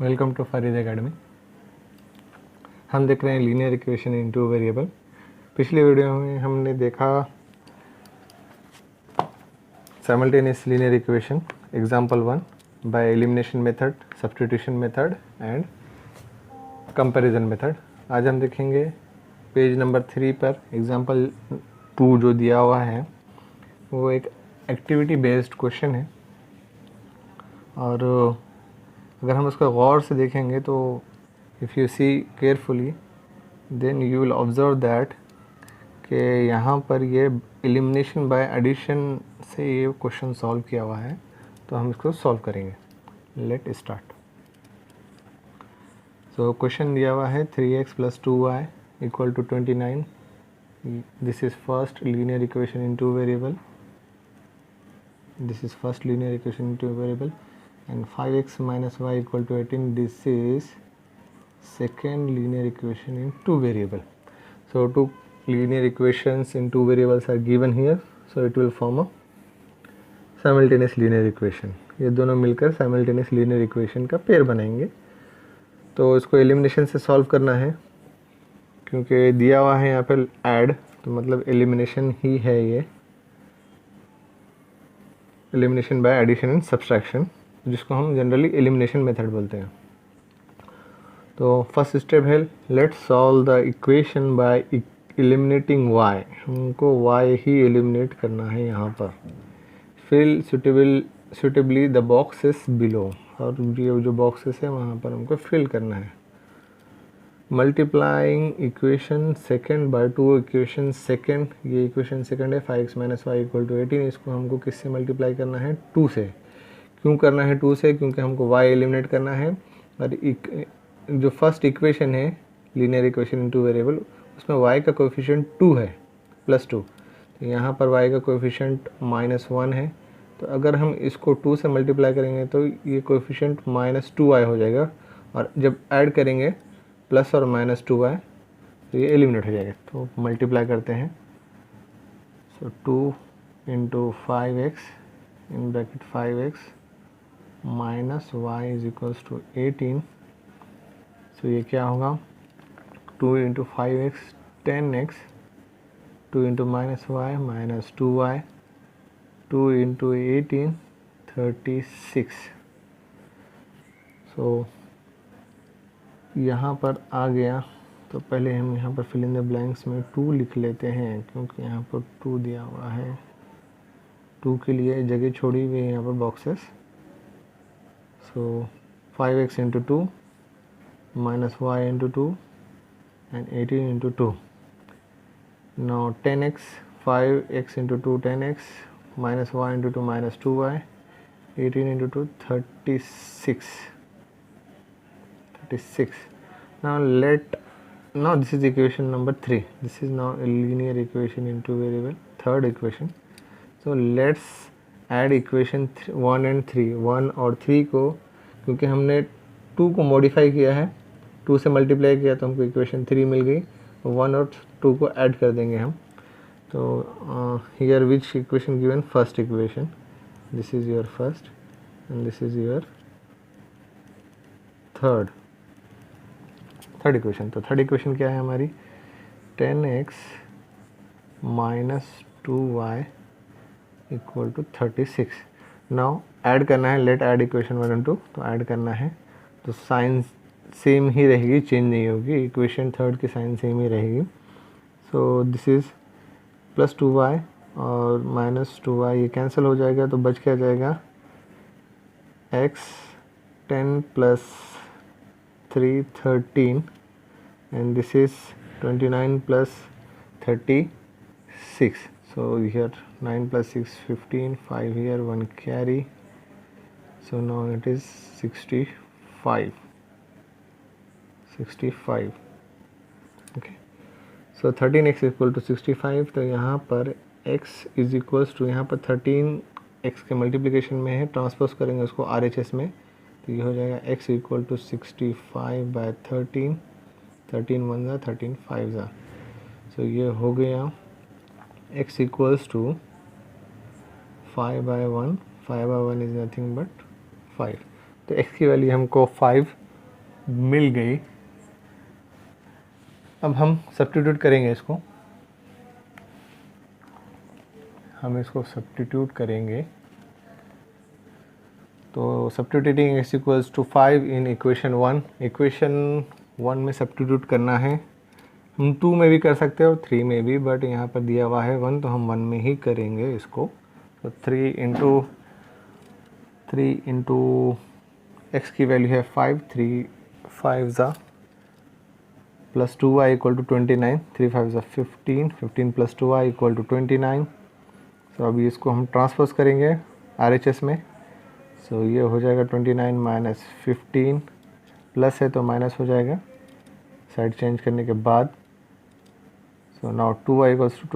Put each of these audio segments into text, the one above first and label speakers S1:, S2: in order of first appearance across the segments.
S1: Welcome to फारिद academy. हम देख रहे हैं linear equation in two variable. पिछली वीडियो में हमने देखा simultaneous linear equation example 1 by elimination method, substitution method and comparison method. आज हम देखेंगे पेज नंबर 3 पर एग्जांपल 2 जो दिया हुआ है वो एक एक्टिविटी बेस्ड क्वेश्चन है, और अगर हम उसको गौर से देखेंगे तो if you see carefully then you will observe that कि यहाँ पर ये एलिमिनेशन बाय एडिशन से ये क्वेश्चन सॉल्व किया हुआ है। तो हम इसको सॉल्व करेंगे। Let start. सो क्वेश्चन दिया हुआ है 3x + 2y = 29। This is first linear equation in two variable. This is first linear equation in two variable, and 5x minus y = 18. This is second linear equation in two variable. So two linear equations in two variables are given here, so it will form a simultaneous linear equation. ये दोनों मिलकर simultaneous linear equation का pair बनाएंगे। तो इसको elimination से solve करना है, क्योंकि दिया हुआ है यहाँ पर ऐड, तो मतलब एलिमिनेशन ही है ये, elimination by addition and subtraction, जिसको हम जनरली एलिमिनेशन मेथड बोलते हैं। तो फर्स्ट स्टेप है let's solve the equation by eliminating y। हमको y ही एलिमिनेट करना है यहाँ पर। Fill suitably the boxes below, और ये जो बॉक्सेस है वहाँ पर हमको फिल करना है। Multiplying equation second by two equation second, ये इक्वेशन सेकेंड है 5x - y = 18। इसको हमको किससे मल्टीप्लाई करना है? 2 से। क्यों करना है 2 से? क्योंकि हमको y एलिमिनेट करना है, और जो फर्स्ट इक्वेशन है linear equation in two variable, उसमें y का कोएफिशिएंट 2 है +2। तो यहाँ पर y का कोएफिशिएंट -1 है। तो अगर हम इसको 2 से मल्टीप्लाई करेंगे तो ये कोएफिशिएंट -2y हो जाएगा, और जब ऐड करेंगे प्लस और -2y तो ये एलिमिनेट हो जाएगा। तो मल्टीप्लाई करते हैं। सो 2 × 5x in bracket 5x - y = 18। सो ये क्या होगा? 2 × 5x 10x, 2 × -y -2y, 2 × 18 36। सो यहाँ पर आ गया। तो पहले हम यहाँ पर फिल इन द ब्लैंक्स में 2 लिख लेते हैं, क्योंकि यहाँ पर 2 दिया हुआ है। 2 के लिए जगह छोड़ी हुई है यहाँ पर boxes. So 5x × 2 -y × 2 and 18 × 2. Now 10x, 5x × 2 10x -y × 2 -2y, 18 × 2 36. Now this is equation number 3. This is now a linear equation in two variable, third equation. So let's add equation 1 and 3। 1 और 3 को, क्योंकि हमने 2 को modify किया है, 2 से multiply किया तो हमको इक्वेशन 3 मिल गई। 1 और 2 को ऐड कर देंगे हम। तो here which equation given? First equation. This is your first and this is your third equation. तो थर्ड इक्वेशन क्या है हमारी? 10x - 2y = 36। नाउ ऐड करना है। लेट ऐड इक्वेशन 1 और 2। तो ऐड करना है, तो साइन सेम ही रहेगी, चेंज नहीं होगी। इक्वेशन थर्ड की साइन सेम ही रहेगी। सो दिस इज़ +2y और -2y, ये कैंसिल हो जाएगा, तो बच क्या जाएगा? x 10 + 3 13, and this is 29 + 36. So here 9 + 6 15, 5 here, 1 carry, so now it is 65. Okay, so 13x = 65। तो यहाँ पर x = यहाँ पर 13x के मल्टीप्लिकेशन में है, ट्रांसपोज करेंगे उसको RHS में, तो ये हो जाएगा x = 65/13। 13 1 ज़ा 13 5 ज़ा। सो ये हो गया x = 5/1। 5/1 is nothing but 5। तो x की वैल्यू हमको 5 मिल गई। अब हम सब्स्टिट्यूट करेंगे इसको, सब्स्टिट्यूट करेंगे। तो substituting x equals to 5 in equation 1, equation 1 में सब्स्टिट्यूट करना है। हम 2 में भी कर सकते हैं और 3 में भी, बट यहाँ पर दिया हुआ है 1 तो हम 1 में ही करेंगे इसको। तो 3 इंटू x की वैल्यू है 5, 3 5 ज़ा प्लस 2y इक्वल टू 29, 3 5 ज़ा 15, 15 प्लस 2y इक्वल टू 29। तो अभी इसको हम ट्रांसपोज करेंगे RHS में। सो ये हो जाएगा 29 माइनस 15, प्लस है तो माइनस हो जाएगा साइड चेंज करने के बाद। So now 2y equals to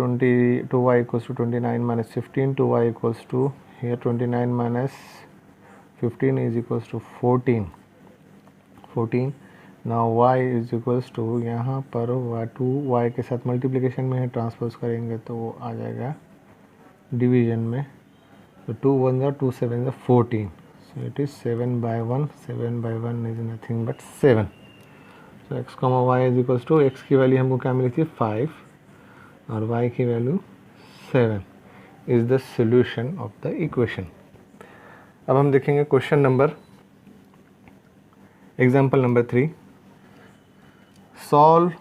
S1: 29 minus 15, 2y equals to here 29 minus 15 is equals to 14। Now y is equals to, यहाँ पर 2y के साथ मल्टीप्लिकेशन में है, ट्रांसपोज करेंगे तो वो आ जाएगा डिवीजन में। तो 2 1 ज़ा 2 7 ज़ा 14, so it is 7/1, 7/1 is nothing but 7। So x, y is equals to, x की वैल्यू हमको क्या मिली थी 5 और y की वैल्यू 7 is the solution of the equation. अब हम देखेंगे question number, example number 3। Solve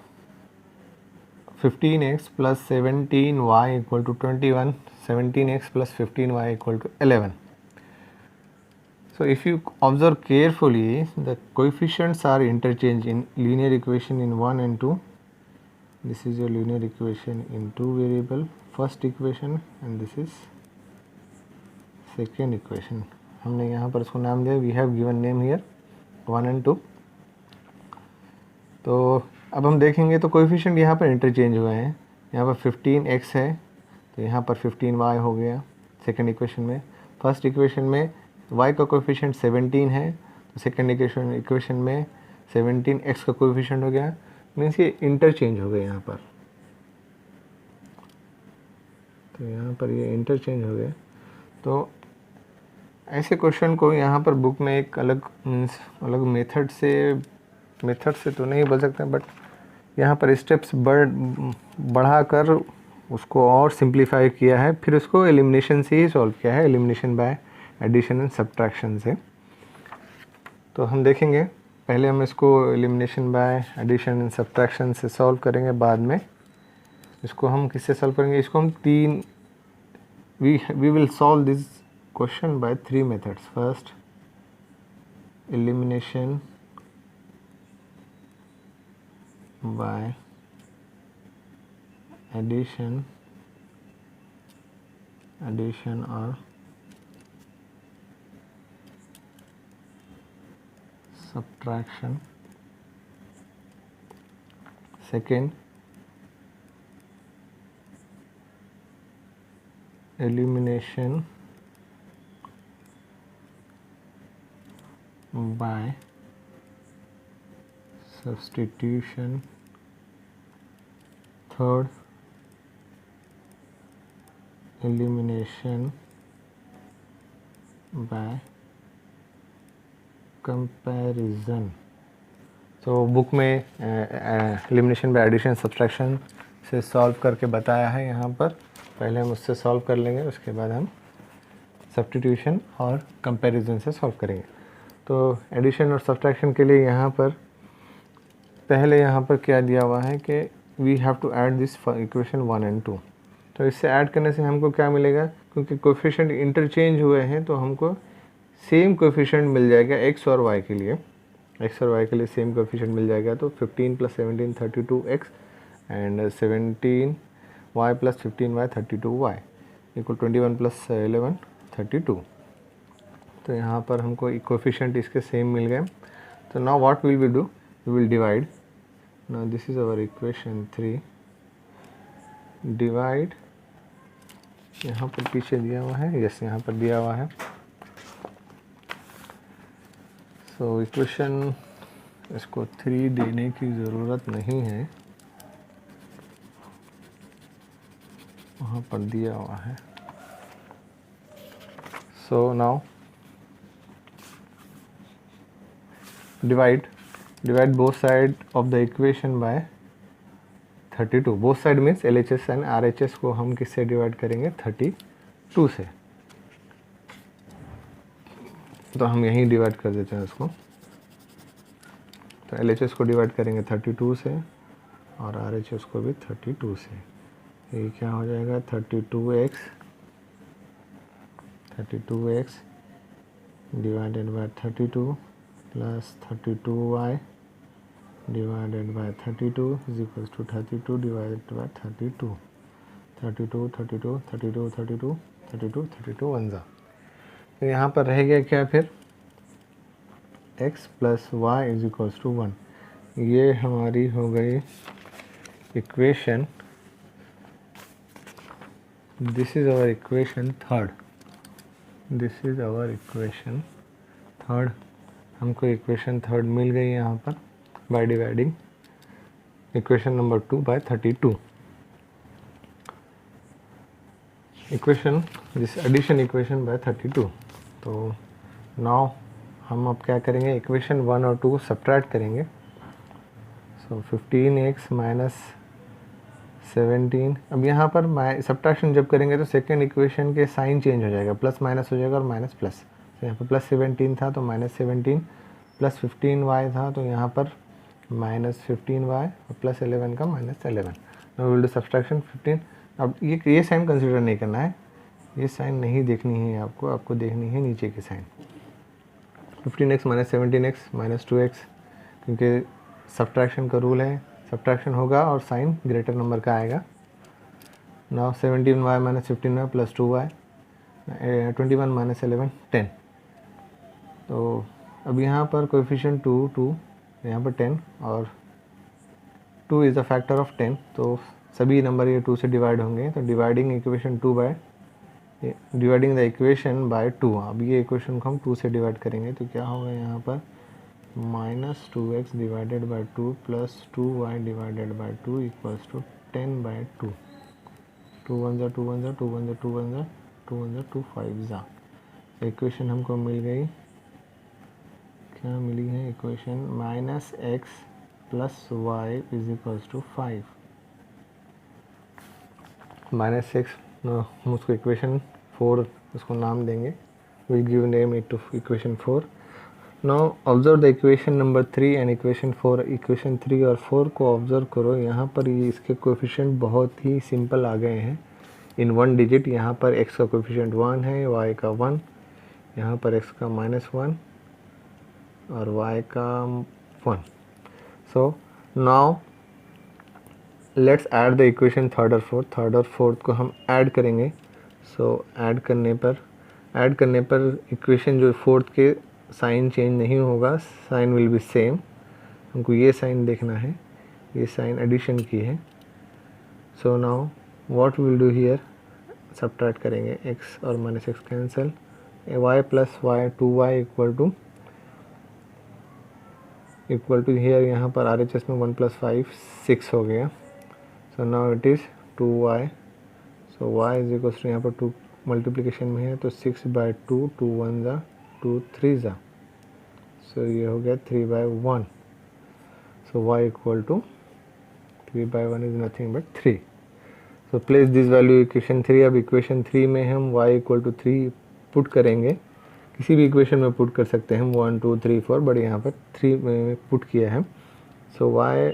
S1: 15x plus 17y equal to 21, 17x plus 15y equal to 11. So if you observe carefully, the coefficients are interchanged in linear equation in 1 and 2. This is your linear equation in 2 variable, first equation, and this is second equation. हमने यहाँ पर इसको नाम दिया, we have given name here 1 and 2. तो अब हम देखेंगे तो कोएफिशिएंट यहाँ पर इंटरचेंज हुए हैं। यहाँ पर 15x है तो यहाँ पर 15y हो गया सेकेंड इक्वेशन में। फर्स्ट इक्वेशन में y का कोएफिशिएंट 17 है तो सेकेंड इक्वेशन में 17x का कोएफिशिएंट हो गया, मीन्स ये इंटरचेंज हो गए यहाँ पर। तो यहाँ पर ये इंटरचेंज हो गए। तो ऐसे क्वेश्चन को यहाँ पर बुक में एक अलग मीन्स अलग मेथड से तो नहीं बोल सकते, बट यहाँ पर स्टेप्स बढ़ाकर उसको और सिंप्लीफाई किया है, फिर उसको एलिमिनेशन से ही सॉल्व किया है, elimination by addition and subtraction से। तो हम देखेंगे, पहले हम इसको elimination by addition and subtraction से सॉल्व करेंगे, बाद में इसको हम किससे सॉल्व करेंगे, इसको हम we will solve this question by 3 methods. First elimination by addition or subtraction. Second, elimination by substitution. Third, elimination by comparison. तो बुक में एलिमिनेशन बाय एडिशन सब्ट्रैक्शन से सॉल्व करके बताया है यहाँ पर। पहले हम उससे सॉल्व कर लेंगे, उसके बाद हम सब्स्टिट्यूशन और कंपैरिजन से सॉल्व करेंगे। तो एडिशन और सब्ट्रैक्शन के लिए यहाँ पर पहले यहाँ पर क्या दिया हुआ है कि we have to add this equation 1 and 2। तो इससे ऐड करने से हमको क्या मिलेगा, क्योंकि कोएफिशिएंट इंटरचेंज हुए हैं तो हमको सेम कोएफिशिएंट मिल जाएगा x और y के लिए। x और y के लिए सेम कोएफिशिएंट मिल जाएगा। तो 15 + 17 32x and 17y + 15y 32y equal 21 + 11 32। तो यहाँ पर हमको कोएफिशिएंट इसके सेम मिल गए। तो now what will we do, we will divide. Now this is our equation 3, divide, यहाँ पर पीछे दिया हुआ है, यस यहाँ पर दिया हुआ है। सो इक्वेशन, इसको 3 देने की ज़रूरत नहीं है, वहाँ पर दिया हुआ है। So now divide divide both side of the equation by 32। Both side means LHS and RHS को हम किससे डिवाइड करेंगे, 32 से। तो हम यहीं डिवाइड कर देते हैं उसको। तो LHS को डिवाइड करेंगे 32 से और RHS को भी 32 से। ये क्या हो जाएगा, 32x divided by 32 plus 32y divided by 32 is equals to 32 divided by 32। 32 32 32 32 32 32 one जा। तो यहाँ पर रह गया क्या फिर, x plus y is equals to 1। ये हमारी हो गई equation, this is our equation third. This is our equation third. हमको इक्वेशन थर्ड मिल गई यहाँ पर by dividing equation number 2 by 32। Equation this addition equation by 32। तो नाउ हम अब क्या करेंगे, इक्वेशन 1 और 2 को सब्ट्रैक्ट करेंगे। सो 15x माइनस 17। अब यहाँ पर सब्ट्रैक्शन जब करेंगे तो सेकेंड इक्वेशन के साइन चेंज हो जाएगा, प्लस माइनस हो जाएगा और माइनस प्लस। तो यहाँ पर प्लस 17 था तो माइनस 17, प्लस 15y था तो यहाँ पर माइनस 15y और प्लस 11 का minus 11। Now will do subtraction 15। अब ये साइन कंसिडर नहीं करना है, ये साइन नहीं देखनी है आपको देखनी है नीचे की sign. 15x minus 17x minus 2x, क्योंकि सब्ट्रैक्शन का रूल है, सब्ट्रैक्शन होगा और साइन ग्रेटर नंबर का आएगा। Now 17y minus 15y plus 2y 21 minus 11 10। तो अब यहाँ पर कोएफिशिएंट 2 यहाँ पर 10 और 2 इज़ अ फैक्टर ऑफ 10, तो सभी नंबर ये 2 से डिवाइड होंगे। तो dividing equation 2 by dividing the equation bye 2। अब ये इक्वेशन को हम 2 से डिवाइड करेंगे तो क्या होगा यहाँ पर, minus 2x divided by 2 plus 2y divided by 2 equals to 10 by 2। 2 1 जा 2 1 जा 2 1 जा 2 1 जा 2 1 जा 2 5 जा। इक्वेशन हमको मिल गई, क्या मिली है equation, minus x plus y is equals to 5। Minus 6 हम उसको इक्वेशन 4 उसको नाम देंगे, will give name it to equation 4। Now observe the equation number 3 and equation 4। Equation 3 और 4 को ऑब्जर्व करो। यहाँ पर ये इसके कोएफिशिएंट बहुत ही सिंपल आ गए हैं इन 1 डिजिट। यहाँ पर x का कोएफिशिएंट 1 है, y का 1, यहाँ पर x का -1 और y का 1। So now let's add the equation third और फोर्थ को हम ऐड करेंगे। सो ऐड करने पर इक्वेशन जो फोर्थ के साइन चेंज नहीं होगा, साइन विल बी सेम। हमको ये साइन देखना है, ये साइन एडिशन की है। So now what will do here, subtract करेंगे, x और minus x cancel, y plus y 2y equal to here यहाँ पर RHS में 1 प्लस 5 6 हो गया। So now it is 2y। So y is equal to यहाँ पर 2 मल्टीप्लिकेशन में है तो 6 बाय 2, 2 1 जा 2 3 जा। सो ये हो गया 3 by 1। So y equal to 3 by 1 is nothing but 3। So place this value equation 3। अब इक्वेशन 3 में हम y इक्वल टू 3 पुट करेंगे, किसी भी इक्वेशन में पुट कर सकते हैं हम 1 2 3 4, बट यहाँ पर 3 में पुट किया है। सो y,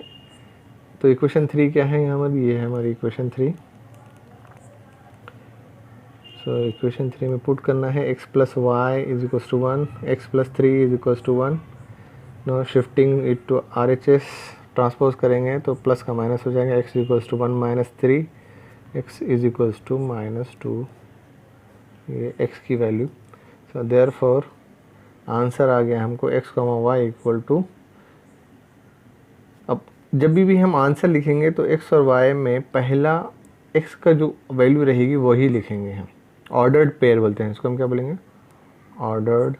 S1: तो इक्वेशन 3 क्या है यहाँ पर, ये है हमारी इक्वेशन 3। सो इक्वेशन 3 में पुट करना है x plus y is equals to 1, x plus 3 is equals to 1। No shifting it to RHS transpose करेंगे तो प्लस का माइनस हो जाएगा, x equals to 1 minus 3, x is equals to -2, ये x की वैल्यू। सो देयरफॉर आंसर आ गया हमको x, y इक्वल टू। अब जब भी हम आंसर लिखेंगे तो x और y में पहला x का जो वैल्यू रहेगी वही लिखेंगे हम। ऑर्डर्ड पेयर बोलते हैं इसको, हम क्या बोलेंगे, ऑर्डर्ड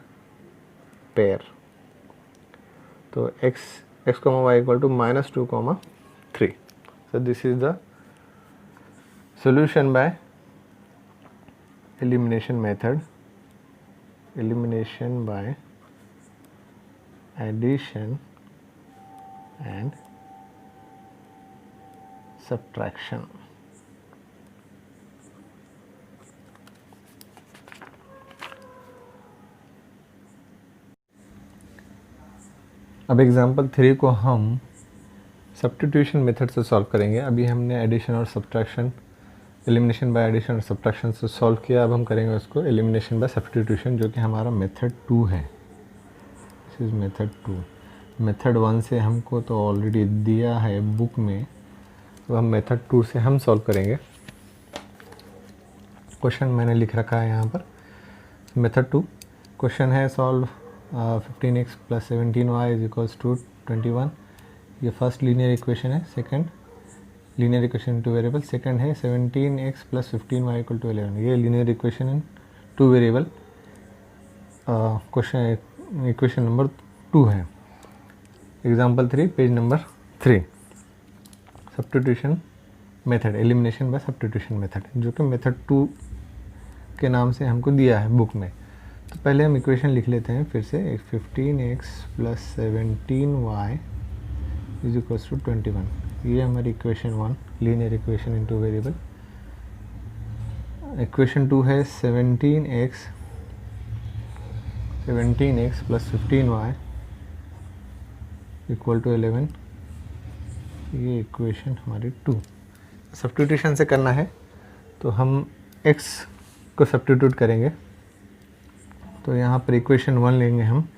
S1: पेयर। तो x, y equal to -2, 3। So this is the solution by elimination method, elimination by addition and subtraction. अब एग्जांपल 3 को हम सब्स्टिट्यूशन मेथड से सॉल्व करेंगे। अभी हमने एडिशन और सब्ट्रैक्शन, एलिमिनेशन बाय एडिशन और सब्ट्रैक्शन से सॉल्व किया। अब हम करेंगे उसको एलिमिनेशन बाय सब्स्टिट्यूशन, जो कि हमारा मेथड 2 है। This is method 2। मेथड 1 से हमको तो ऑलरेडी दिया है बुक में, तो हम मेथड 2 से हम सॉल्व करेंगे। क्वेश्चन मैंने लिख रखा है यहाँ पर, मेथड 2। क्वेश्चन है solve 15x plus 17y is equals to 21। ये फर्स्ट लीनियर इक्वेशन है। Second linear equation two variable. Second है 17x plus 15y equal to 11। ये linear equation in two variable question equation number 2 है। Example 3 page number 3, substitution method, elimination by substitution method, जो कि method 2 के नाम से हमको दिया है बुक में। तो पहले हम इक्वेशन लिख लेते हैं फिर से। 15x plus 17y is equals to 21। ये हमारी equation 1, linear equation in two variable. Equation 2 है 17x plus 15y equal to 11। ये इक्वेशन हमारी 2। सब्स्टिट्यूशन से करना है तो हम x को सब्स्टिट्यूट करेंगे। तो यहाँ पर इक्वेशन 1 लेंगे हम।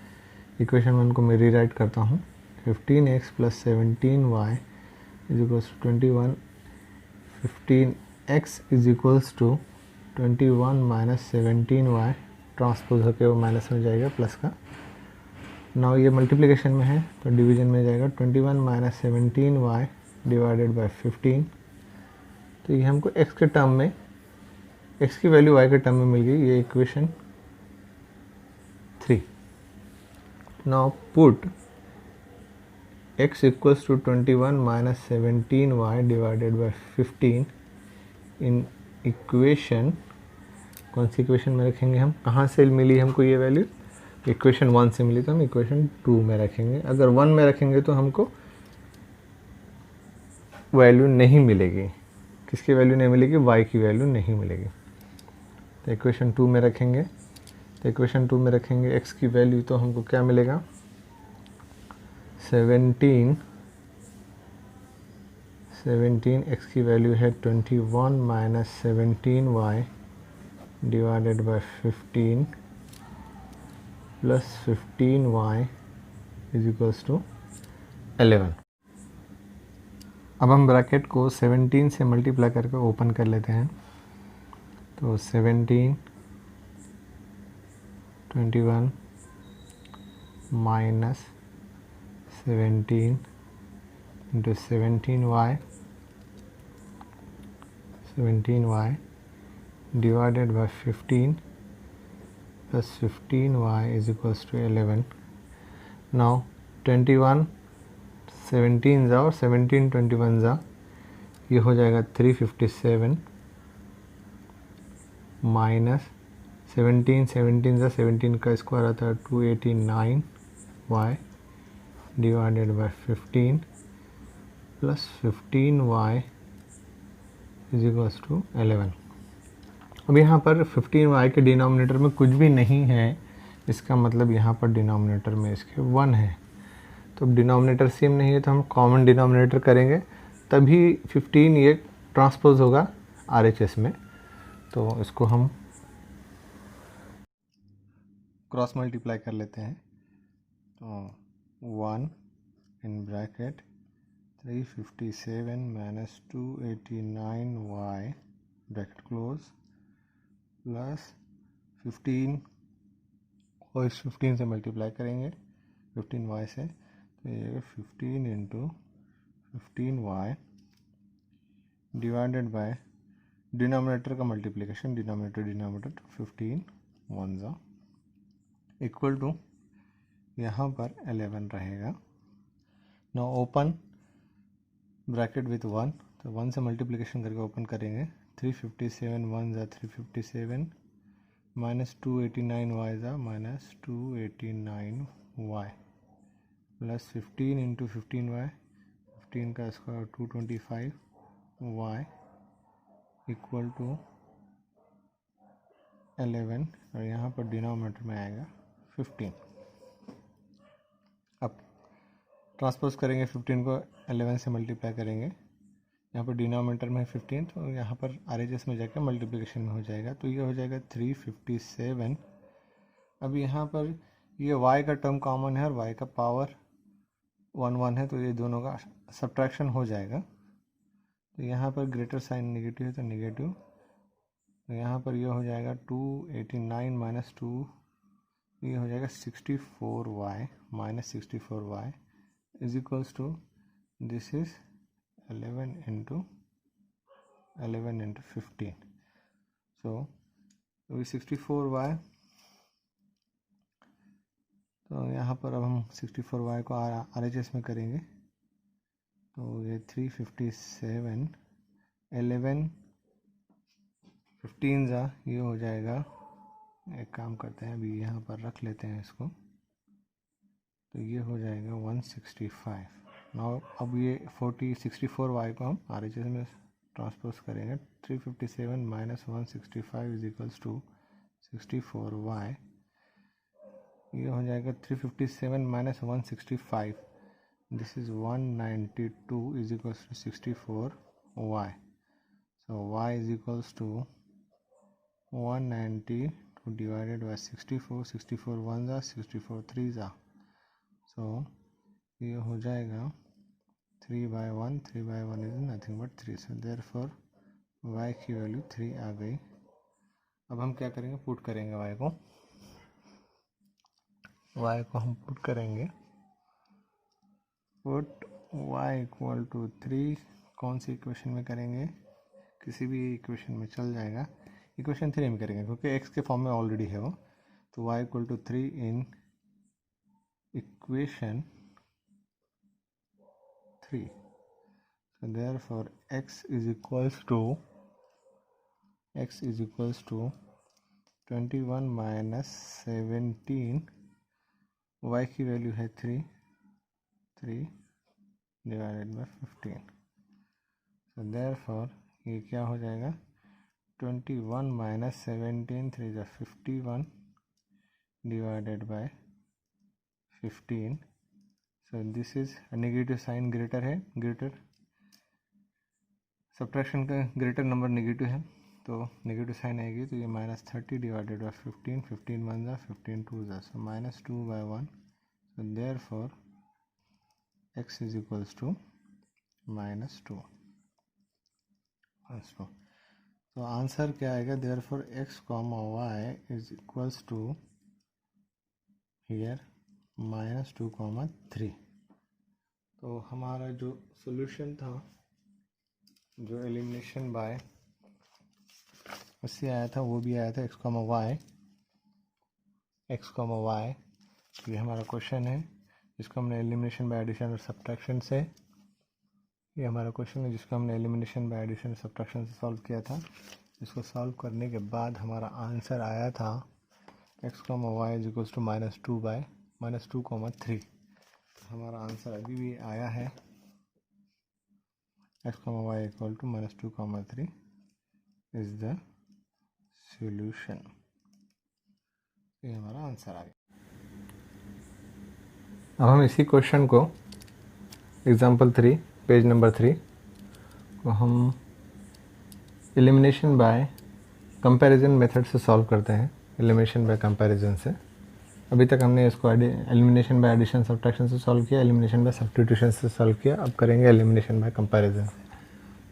S1: इक्वेशन 1 को मैं रीराइट करता हूँ। 15x plus 17y is equals to 21। 15x is equals to 21 minus 17y, transpose होकर वो माइनस में जाएगा प्लस का। नाउ ये मल्टीप्लिकेशन में है तो डिवीजन में जाएगा। 21 माइनस 17y डिवाइडेड बाय 15। तो ये हमको x के टर्म में, x की वैल्यू y के टर्म में मिल गई। ये equation 3। Now put x equals to 21 minus 17y divided by 15 in equation, कौन सी इक्वेशन में रखेंगे हम, कहाँ से मिली हमको ये वैल्यू, इक्वेशन 1 से मिली, तो हम इक्वेशन 2 में रखेंगे। अगर 1 में रखेंगे तो हमको वैल्यू नहीं मिलेगी। किसकी वैल्यू नहीं मिलेगी, y की वैल्यू नहीं मिलेगी। तो इक्वेशन 2 में रखेंगे। तो इक्वेशन 2 में रखेंगे x की वैल्यू, तो हमको क्या मिलेगा, 17 x की वैल्यू है 21 minus 17y divided by 15 plus 15y is equals to 11। अब हम ब्रैकेट को 17 से मल्टीप्लाई करके ओपन कर लेते हैं। तो 17 21 minus 17 into 17y divided by 15 plus 15y is equals to 11। Now 21 17 जा और 17 21 जा, ये हो जाएगा 357 माइनस 17 17 जा, 17 का स्क्वायर आता है 289y divided by 15 plus 15y is equals to 11। अब यहाँ पर 15y के डिनोमिनेटर में कुछ भी नहीं है, इसका मतलब यहाँ पर डिनोमिनेटर में इसके 1 है। तो डिनोमिनेटर सेम नहीं है तो हम कॉमन डिनोमिनेटर करेंगे, तभी 15 ये ट्रांसपोज होगा RHS में। तो इसको हम क्रॉस मल्टीप्लाई कर लेते हैं। तो 1 in bracket 357 minus 289y bracket close plus 15 को इस 15 से मल्टीप्लाई करेंगे 15y से, तो ये 15 into 15y divided by denominator का मल्टीप्लिकेशन, डिनोमिनेटर 15 1 जा इक्वल टू यहाँ पर 11 रहेगा। नाउ ओपन ब्रैकेट विथ 1, तो 1 से मल्टीप्लिकेशन करके ओपन करेंगे। 357 1 जा 357 माइनस 289y जा minus 289y plus 15 into 15y, 15 का स्क्वायर 225y इक्वल टू 11 और यहाँ पर डिनोमिनेटर में आएगा 15। अब ट्रांसपोज करेंगे 15 को 11 से मल्टीप्लाई करेंगे, यहाँ पर डिनोमिनेटर में 15 तो यहाँ पर RHS में जाकर मल्टीप्लिकेशन में हो जाएगा, तो ये हो जाएगा 357। अब यहाँ पर ये y का टर्म कॉमन है और y का पावर 1 है, तो ये दोनों का सब्ट्रैक्शन हो जाएगा। तो यहाँ पर ग्रेटर साइन नेगेटिव है तो नेगेटिव, तो यहाँ पर ये हो जाएगा 289 माइनस 2, ये हो जाएगा 64y minus 64y is equals to this is 11 into 15। So अभी 64y, तो यहाँ पर अब हम 64y को RHS में करेंगे, तो ये 357, 11 15 जा, ये हो जाएगा, एक काम करते हैं अभी यहाँ पर रख लेते हैं इसको, तो ये हो जाएगा 165। नाउ अब ये 64y को हम RHS में ट्रांसपोज करेंगे, 357 minus 165 is equals to 64y, ये हो जाएगा 357 minus 165, this is 192 is equals to 64y, so y is equals to 192 divided by 64, 64 1 जा, 64 3 जा, सो ये हो जाएगा 3/1, 3/1 is nothing but 3, so therefore y की वैल्यू 3 आ गई। अब हम क्या करेंगे, पुट करेंगे y को हम पुट करेंगे, पुट y इक्वल टू 3, कौन सी इक्वेशन में करेंगे, किसी भी इक्वेशन में चल जाएगा, इक्वेशन 3 में करेंगे क्योंकि x के फॉर्म में ऑलरेडी है वो, तो y equal to 3 in equation 3, so therefore x is equals to 21 minus 17, y की वैल्यू है 3 डिवाइडेड बाय 15, so therefore ये क्या हो जाएगा, 21 माइनस 17, 3 जा 51 divided by 15, so this is negative sign greater है, ग्रेटर सब्ट्रैक्शन का ग्रेटर नंबर नेगेटिव है तो नेगेटिव साइन आएगी, तो ये माइनस 30 डिवाइडेड बाय 15, 15 1 जा, 15 2 जा, so minus 2/1, so therefore x is equals to -2। तो आंसर क्या आएगा, therefore x, y is equals to here -2, 3। तो हमारा जो सॉल्यूशन था, जो एलिमिनेशन बाय उससे आया था, वो भी आया था x, y, ये हमारा क्वेश्चन है जिसको हमने एलिमिनेशन बाय एडिशन और सब्ट्रैक्शन से, ये हमारा क्वेश्चन है जिसको हमने एलिमिनेशन बाय एडिशन और सब्ट्रैक्शन से सॉल्व किया था। इसको सॉल्व करने के बाद हमारा आंसर आया था x, y is equals to -2, 3। हमारा आंसर अभी भी आया है x, y equal to -2, 3 is the solution. ये हमारा आंसर आ गया। अब हम इसी क्वेश्चन को एग्जाम्पल 3 पेज नंबर 3 को हम एलिमिनेशन बाय कंपैरिजन मेथड से सॉल्व करते हैं। एलिमिनेशन बाय कंपैरिजन से अभी तक हमने इसको एलिमिनेशन बाय एडिशन सब्ट्रैक्शन से सॉल्व किया, एलिमिनेशन बाय सब्स्टिट्यूशन से सॉल्व किया, अब करेंगे एलिमिनेशन बाय कंपैरिजन।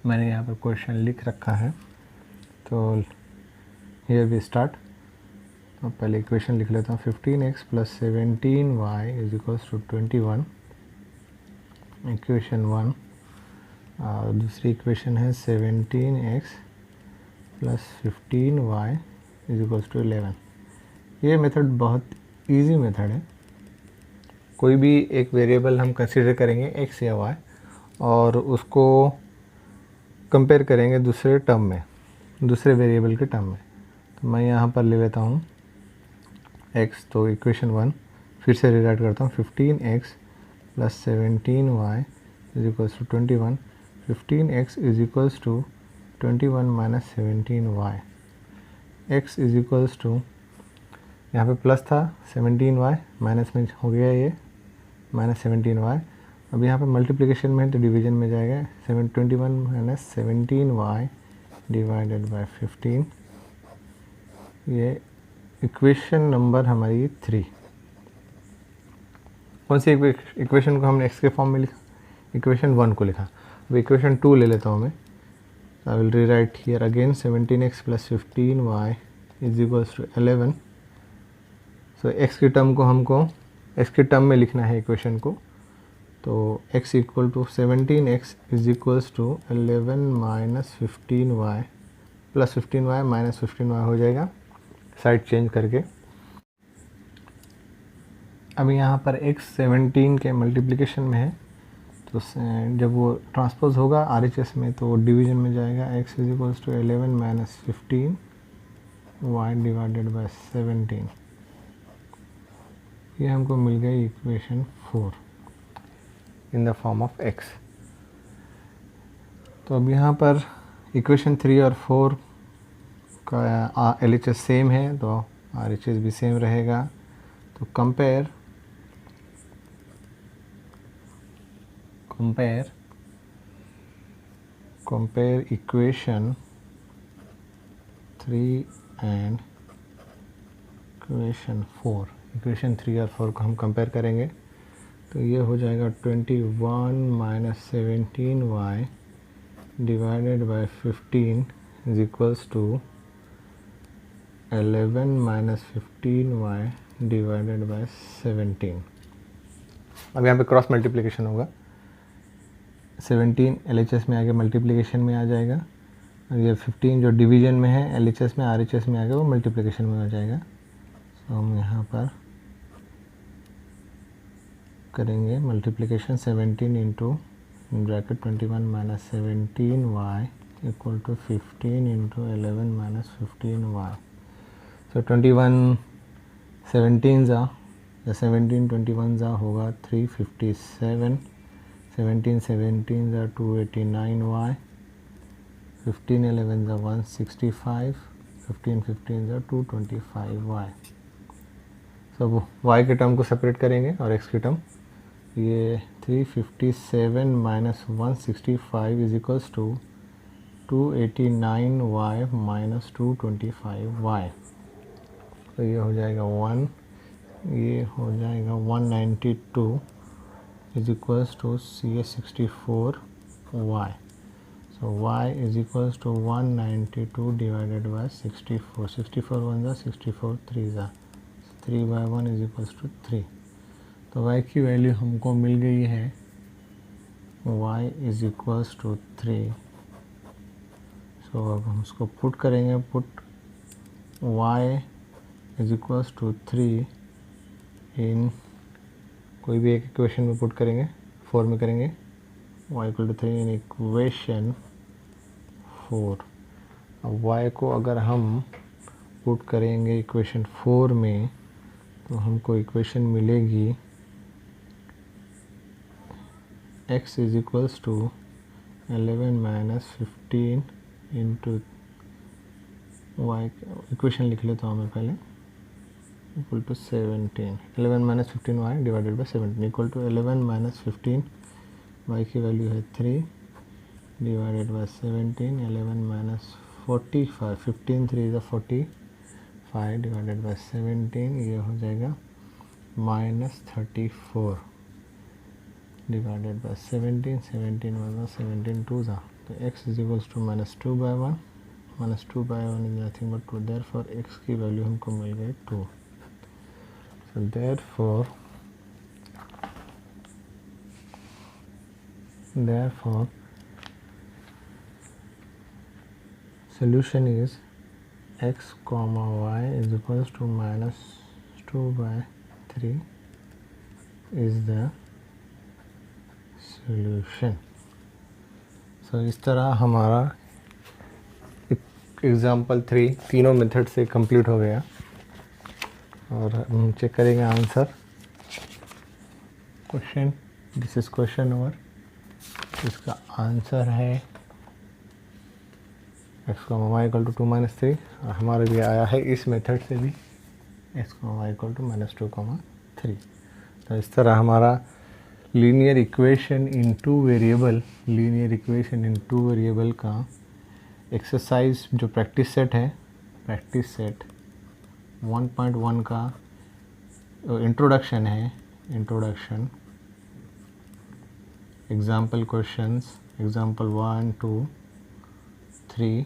S1: मैंने यहाँ पर क्वेश्चन लिख रखा है, तो हियर वी स्टार्ट। तो पहले इक्वेशन लिख लेता हूँ, 15x + 17y is equals to 21, equation 1। और दूसरी इक्वेशन है 17x + 15y is equals to 11। ये मेथड बहुत इजी मेथड है। कोई भी एक वेरिएबल हम कंसीडर करेंगे x या y और उसको कंपेयर करेंगे दूसरे टर्म में, दूसरे वेरिएबल के टर्म में। तो मैं यहाँ पर ले लेता हूँ x, तो इक्वेशन 1 फिर से रिराइट करता हूँ, 15x plus 17y is equals to 21, 15x is equals to 21 minus 17y, x is equals to, यहाँ पे प्लस था 17y, माइनस में हो गया ये माइनस 17y, अब यहाँ पे मल्टीप्लिकेशन में है तो डिवीजन में जाएगा, 21 माइनस 17y डिवाइडेड बाय 15, ये इक्वेशन नंबर हमारी 3। कौन सी इक्वेशन को हमने x के फॉर्म में लिखा? इक्वेशन 1 को लिखा। अब इक्वेशन 2 ले लेता हूँ मैं, I will rewrite here again 17x plus 15y is equals to 11। So x की टर्म को हमको x के टर्म में लिखना है इक्वेशन को, तो x equal to 17x is equals to 11 minus 15y plus 15y minus 15y हो जाएगा, साइड चेंज करके। अब यहाँ पर x 17 के मल्टीप्लिकेशन में है, तो जब वो ट्रांसपोज होगा RHS में तो डिवीजन में जाएगा, x is equals to 11 minus 15y divided by 17, ये हमको मिल गई equation 4 in the form of x। तो अब यहाँ पर इक्वेशन 3 और 4 का LHS सेम है तो RHS भी सेम रहेगा, तो compare equation 3 and equation 4, equation 3 और 4 को हम कंपेयर करेंगे तो ये हो जाएगा 21 minus 17y divided by 15 is equals to 11 minus 15y divided by 17। अब यहाँ पे क्रॉस मल्टीप्लिकेशन होगा, 17 LHS में आगे मल्टीप्लिकेशन में आ जाएगा, और ये 15 जो डिवीजन में है LHS में RHS में आगे वो मल्टीप्लिकेशन में आ जाएगा। तो हम यहाँ पर करेंगे multiplication 17 into bracket 21 minus 17y equal to 15 into 11 minus 15y। So 21 17 जा 17 21 जा होगा 357, 17 17 जा 289y, 15 11 जा 165, 15 15 जा 225y। सब y के टर्म को सेपरेट करेंगे और x की टर्म, ये 357 minus 165 is equals to 289y minus 225y, तो ये हो जाएगा 1, ये हो जाएगा 192 is equals to CA64y। So y is equals to 192 divided by 64, 64 1 जा 64 3 जा 3 बाय 1 इज इक्वल्स टू 3। तो y की वैल्यू हमको मिल गई है, y is equals to 3। So अब हम उसको पुट करेंगे, put y is equals to 3 in कोई भी एक इक्वेशन में पुट करेंगे, 4 में करेंगे, y equal to 3 in equation 4। अब y को अगर हम पुट करेंगे इक्वेशन 4 में तो हमको इक्वेशन मिलेगी x is equals to 11 minus 15 into y, equation लिख लेता हूँ मैं पहले, equal to 17, 11 minus 15y divided by 17 equal to 11 minus 15, y की वैल्यू है 3 divided by 17, 11 minus 45, 15 3 is 45 divided by 17, ये हो जाएगा माइनस 34 डिवाइडेड बाई 17, 17 1 17 2 था, तो x is equals to minus 2 by 1, minus 2 by 1 is nothing but 2, therefore x की value हमको मिल गई 2। So therefore solution is x comma y is equals to minus 2 by 3 is the solution। So इस तरह हमारा example 3 तीनों method से complete हो गया, और हम चेक करेंगे answer. Question this is question number, इसका आंसर है x को y इक्वल टू 2 - 3, और हमारे भी आया है इस मेथड से भी x को y इक्वल टू -2, 3। तो इस तरह हमारा linear equation in two variable का एक्सरसाइज जो प्रैक्टिस सेट है, प्रैक्टिस सेट 1.1 का इंट्रोडक्शन है, introduction example questions, example 1, 2, 3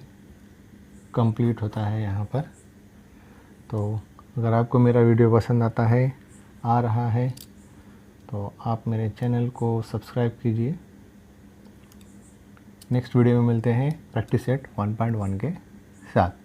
S1: complete होता है यहाँ पर। तो अगर आपको मेरा वीडियो पसंद आता है, आ रहा है, तो आप मेरे चैनल को सब्सक्राइब कीजिए। नेक्स्ट वीडियो में मिलते हैं प्रैक्टिस सेट 1.1 के साथ।